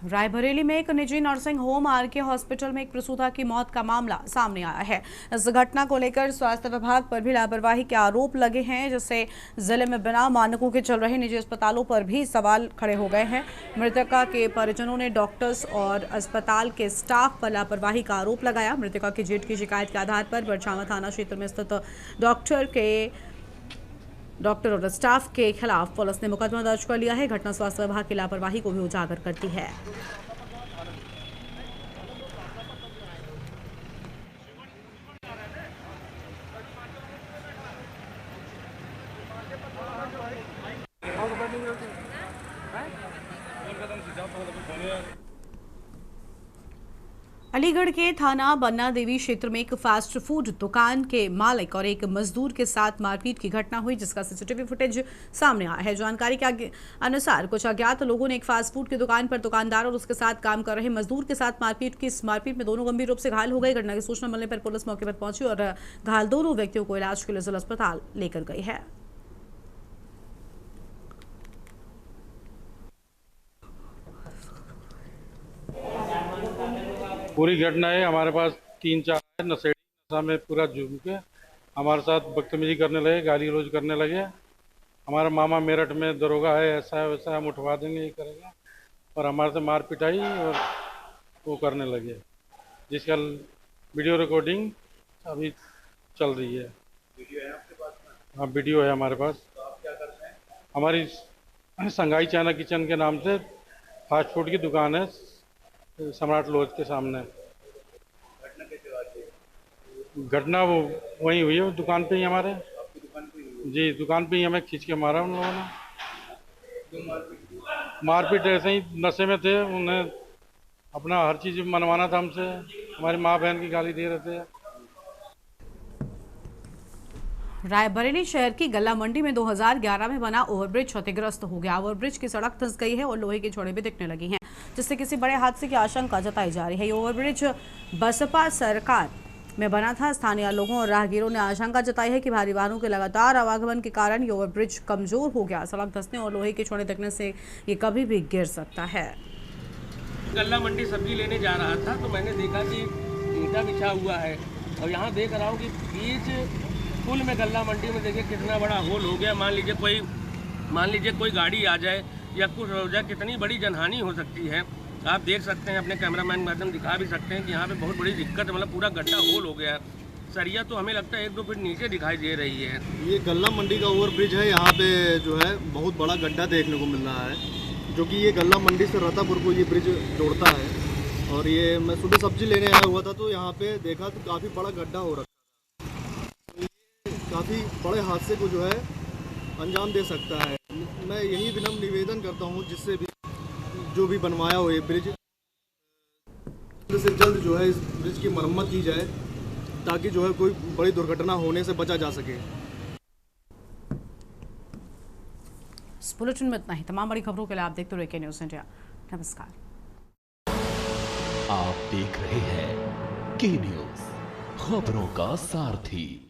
रायबरेली में एक निजी नर्सिंग होम आरके हॉस्पिटल में एक प्रसूता की मौत का मामला सामने आया है। इस घटना को लेकर स्वास्थ्य विभाग पर भी लापरवाही के आरोप लगे हैं, जिससे जिले में बिना मानकों के चल रहे निजी अस्पतालों पर भी सवाल खड़े हो गए हैं। मृतका के परिजनों ने डॉक्टर्स और अस्पताल के स्टाफ पर लापरवाही का आरोप लगाया। मृतका के जेठ की शिकायत के आधार पर बरछावा थाना क्षेत्र में स्थित डॉक्टर और स्टाफ के खिलाफ पुलिस ने मुकदमा दर्ज कर लिया है। घटना स्वास्थ्य विभाग की लापरवाही को भी उजागर करती है। अलीगढ़ के थाना बन्ना देवी क्षेत्र में एक फास्ट फूड दुकान के मालिक और एक मजदूर के साथ मारपीट की घटना हुई, जिसका सीसीटीवी फुटेज सामने आया है। जानकारी के अनुसार कुछ अज्ञात लोगों ने एक फास्ट फूड की दुकान पर दुकानदार और उसके साथ काम कर रहे मजदूर के साथ मारपीट की। इस मारपीट में दोनों गंभीर रूप से घायल हो गए। घटना की सूचना मिलने पर पुलिस मौके पर पहुंची और घायल दोनों व्यक्तियों को इलाज के लिए जिला अस्पताल लेकर गई है। पूरी घटना है हमारे पास 3-4 नशेड़ी नशा में पूरा झूम के हमारे साथ बदतमीजी करने लगे, गाली गलौज करने लगे। हमारा मामा मेरठ में दरोगा है, ऐसा है वैसा, हम उठवा देंगे, ये करेंगे, और हमारे से मार पिटाई और वो करने लगे, जिसका वीडियो रिकॉर्डिंग अभी चल रही है। वीडियो है आपके पास? हाँ, वीडियो है हमारे पास। तो आप क्या करते हैं? हमारी संगाई चाइना किचन के नाम से फास्ट फूड की दुकान है, सम्राट लॉज के सामने। घटना कैसे हुई? घटना वो वहीं हुई है, दुकान पे ही हमारे। आपकी दुकान पे हुई? जी, दुकान पे ही हमें खींच के मारा उन लोगों ने। क्यों मारपीट? मारपीट ऐसे ही नशे में थे, उन्हें अपना हर चीज़ मनवाना था हमसे। हमारी माँ बहन की गाली दे रहे थे। रायबरेली शहर की गल्ला मंडी में 2011 में बना ओवरब्रिज क्षतिग्रस्त हो गया। ओवरब्रिज की सड़क धंस गई है और लोहे की छोड़ें भी दिखने लगी हैं, जिससे किसी बड़े हादसे की आशंका जताई जा रही है। ये ओवरब्रिज बसपा सरकार में बना था। स्थानीय लोगों और राहगीरों ने आशंका जताई है कि भारी वाहनों के लगातार आवागमन के कारण ये ओवरब्रिज कमजोर हो गया। सड़क धंसने और लोहे की छोड़ें दिखने से ये कभी भी गिर सकता है। गल्ला मंडी सब्जी लेने जा रहा था तो मैंने देखा कि ईंटा बिछा हुआ है, और यहाँ देख रहा हूँ कि बीच पुल में गल्ला मंडी में देखिए कितना बड़ा होल हो गया। मान लीजिए कोई गाड़ी आ जाए या कुछ हो जाए, कितनी बड़ी जनहानि हो सकती है। आप देख सकते हैं, अपने कैमरामैन के माध्यम दिखा भी सकते हैं कि यहाँ पे बहुत बड़ी दिक्कत है। मतलब पूरा गड्ढा होल हो गया है। सरिया तो हमें लगता है 1-2 फीट नीचे दिखाई दे रही है। ये गल्ला मंडी का ओवरब्रिज है। यहाँ पे जो है बहुत बड़ा गड्ढा देखने को मिल रहा है, जो कि ये गल्ला मंडी से रतापुर को ये ब्रिज जोड़ता है। और ये मैं सुबह सब्जी लेने आया हुआ था तो यहाँ पे देखा तो काफ़ी बड़ा गड्ढा हो रखा था। तो ये काफ़ी बड़े हादसे को जो है अंजाम दे सकता है। मैं यही विनम्र निवेदन करता हूँ, जिससे भी जो भी बनवाया हो ये ब्रिज, जल्द से जल्द जो है इस ब्रिज की मरम्मत की जाए, ताकि जो है कोई बड़ी दुर्घटना होने से बचा जा सके। इस बुलेटिन में इतना ही। तमाम बड़ी खबरों के लिए आप देखते रहिए के न्यूज़ इंडिया। नमस्कार। आप देख रहे हैं के न्यूज़, खबरों का सारथी।